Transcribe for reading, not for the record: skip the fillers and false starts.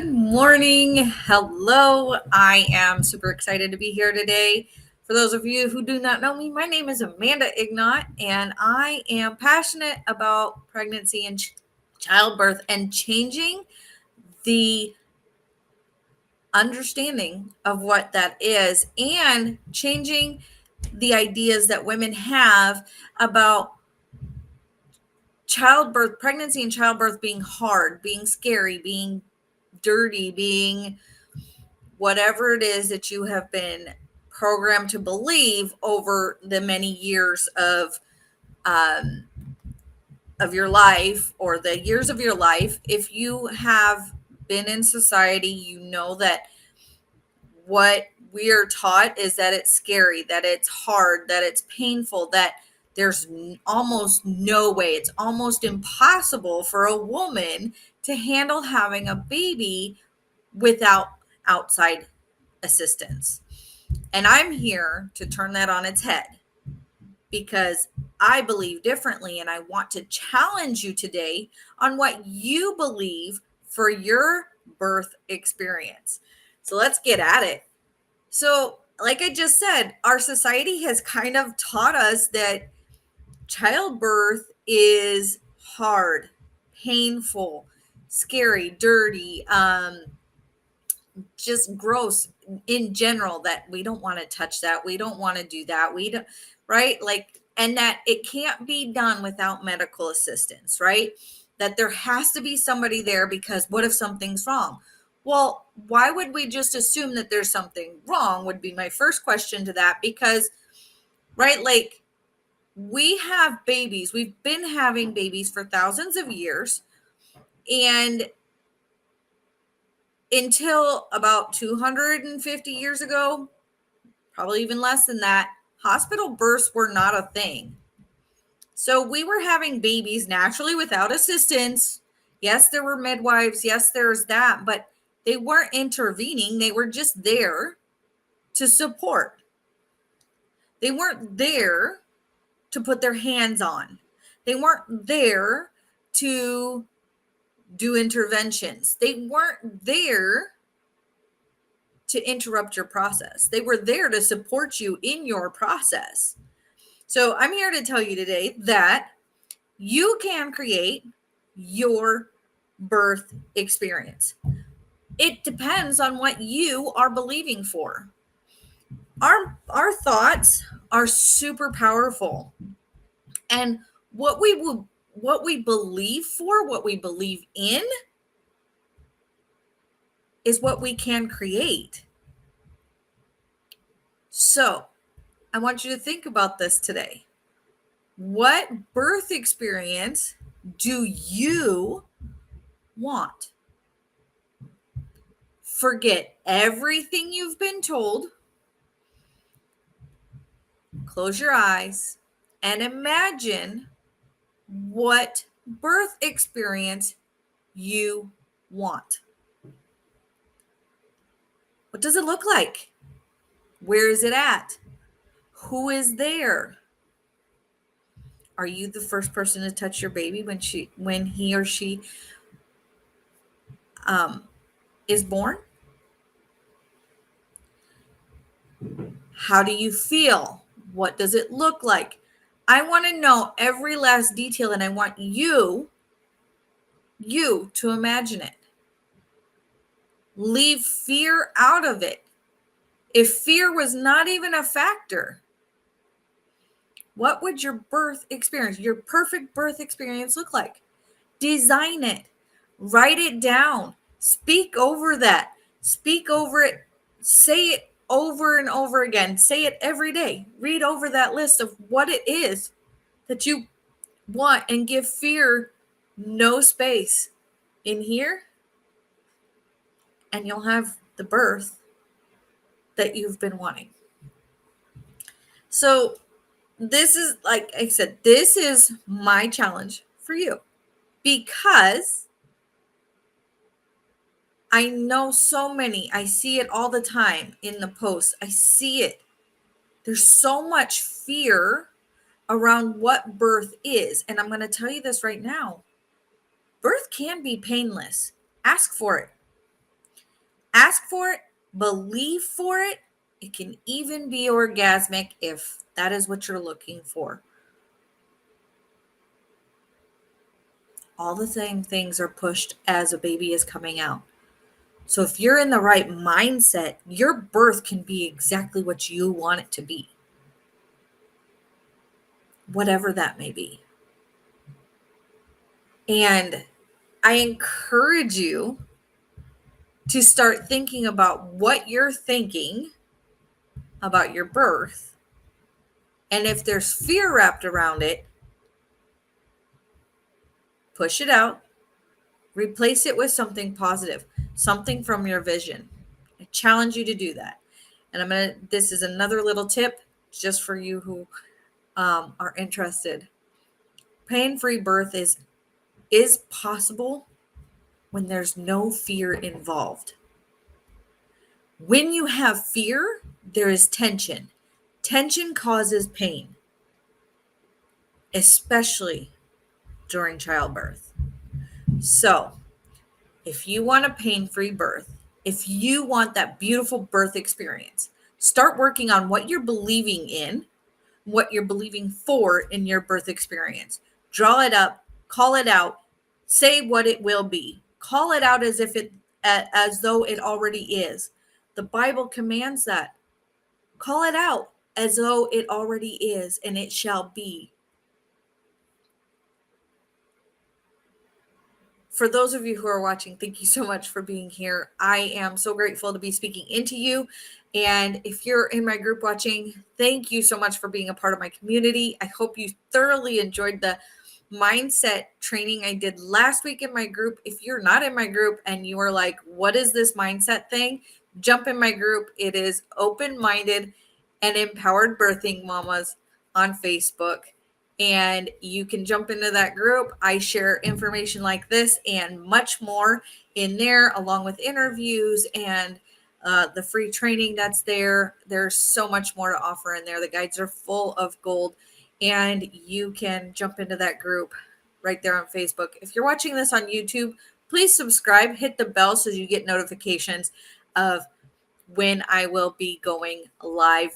Good morning. Hello. I am super excited to be here today. For those of you who do not know me, my name is Amanda Ignat, and I am passionate about pregnancy and childbirth and changing the understanding of what that is and changing the ideas that women have about childbirth, pregnancy and childbirth being hard, being scary, being dirty, being whatever it is that you have been programmed to believe over the many years um, of your life, or the years of your life. If you have been in society, you know that what we are taught is that it's scary, that it's hard, that it's painful, that there's almost no way, it's almost impossible for a woman to handle having a baby without outside assistance. And I'm here to turn that on its head because I believe differently, and I want to challenge you today on what you believe for your birth experience. So let's get at it. So, like I just said, our society has kind of taught us that childbirth is hard, painful, scary, dirty, just gross in general, that we don't want to touch that, we don't want to do that, we don't, right? Like, and that it can't be done without medical assistance, right? That there has to be somebody there, because what if something's wrong? Well, why would we just assume that there's something wrong, would be my first question to that. Because, right, like, we have babies, we've been having babies for thousands of years, and until about 250 years ago, probably even less than that, hospital births were not a thing. So we were having babies naturally without assistance. Yes, there were midwives. Yes, there's that, but they weren't intervening. They were just there to support. They weren't there to put their hands on. They weren't there to do interventions. They weren't there to interrupt your process. They were there to support you in your process. So I'm here to tell you today that you can create your birth experience. It depends on what you are believing for. Our thoughts are super powerful. And what we believe for, what we believe in, is what we can create. So, I want you to think about this today. What birth experience do you want? Forget everything you've been told. Close your eyes and imagine what birth experience you want. What does it look like? Where is it at? Who is there? Are you the first person to touch your baby when he or she is born? How do you feel? What does it look like? I want to know every last detail, and I want you to imagine it. Leave fear out of it. If fear was not even a factor, what would your birth experience, your perfect birth experience, look like? Design it. Write it down. Speak over that. Speak over it. Say it over and over again. Say it every day. Read over that list of what it is that you want, and give fear no space in here, and you'll have the birth that you've been wanting. So this is, like I said, this is my challenge for you, because I know so many, I see it all the time in the posts. I see it. There's so much fear around what birth is. And I'm going to tell you this right now. Birth can be painless. Ask for it. Ask for it, believe for it. It can even be orgasmic if that is what you're looking for. All the same things are pushed as a baby is coming out. So if you're in the right mindset, your birth can be exactly what you want it to be, whatever that may be. And I encourage you to start thinking about what you're thinking about your birth. And if there's fear wrapped around it, push it out, replace it with something positive, something from your vision. I challenge you to do that. And this is another little tip just for you who are interested. Pain-free birth is possible when there's no fear involved. When you have fear, there is tension. Tension causes pain, especially during childbirth. So, if you want a pain-free birth, if you want that beautiful birth experience, start working on what you're believing in, what you're believing for in your birth experience. Draw it up, call it out, say what it will be. Call it out as though it already is. The Bible commands that. Call it out as though it already is, and it shall be. For those of you who are watching, thank you so much for being here. I am so grateful to be speaking into you. And if you're in my group watching, thank you so much for being a part of my community. I hope you thoroughly enjoyed the mindset training I did last week in my group. If you're not in my group and you are like, what is this mindset thing? Jump in my group. It is open-minded and empowered birthing mamas on Facebook. And you can jump into that group. I share information like this and much more in there, along with interviews and the free training that's there. There's so much more to offer in there. The guides are full of gold, and you can jump into that group right there on Facebook. If you're watching this on YouTube, please subscribe, hit the bell so you get notifications of when I will be going live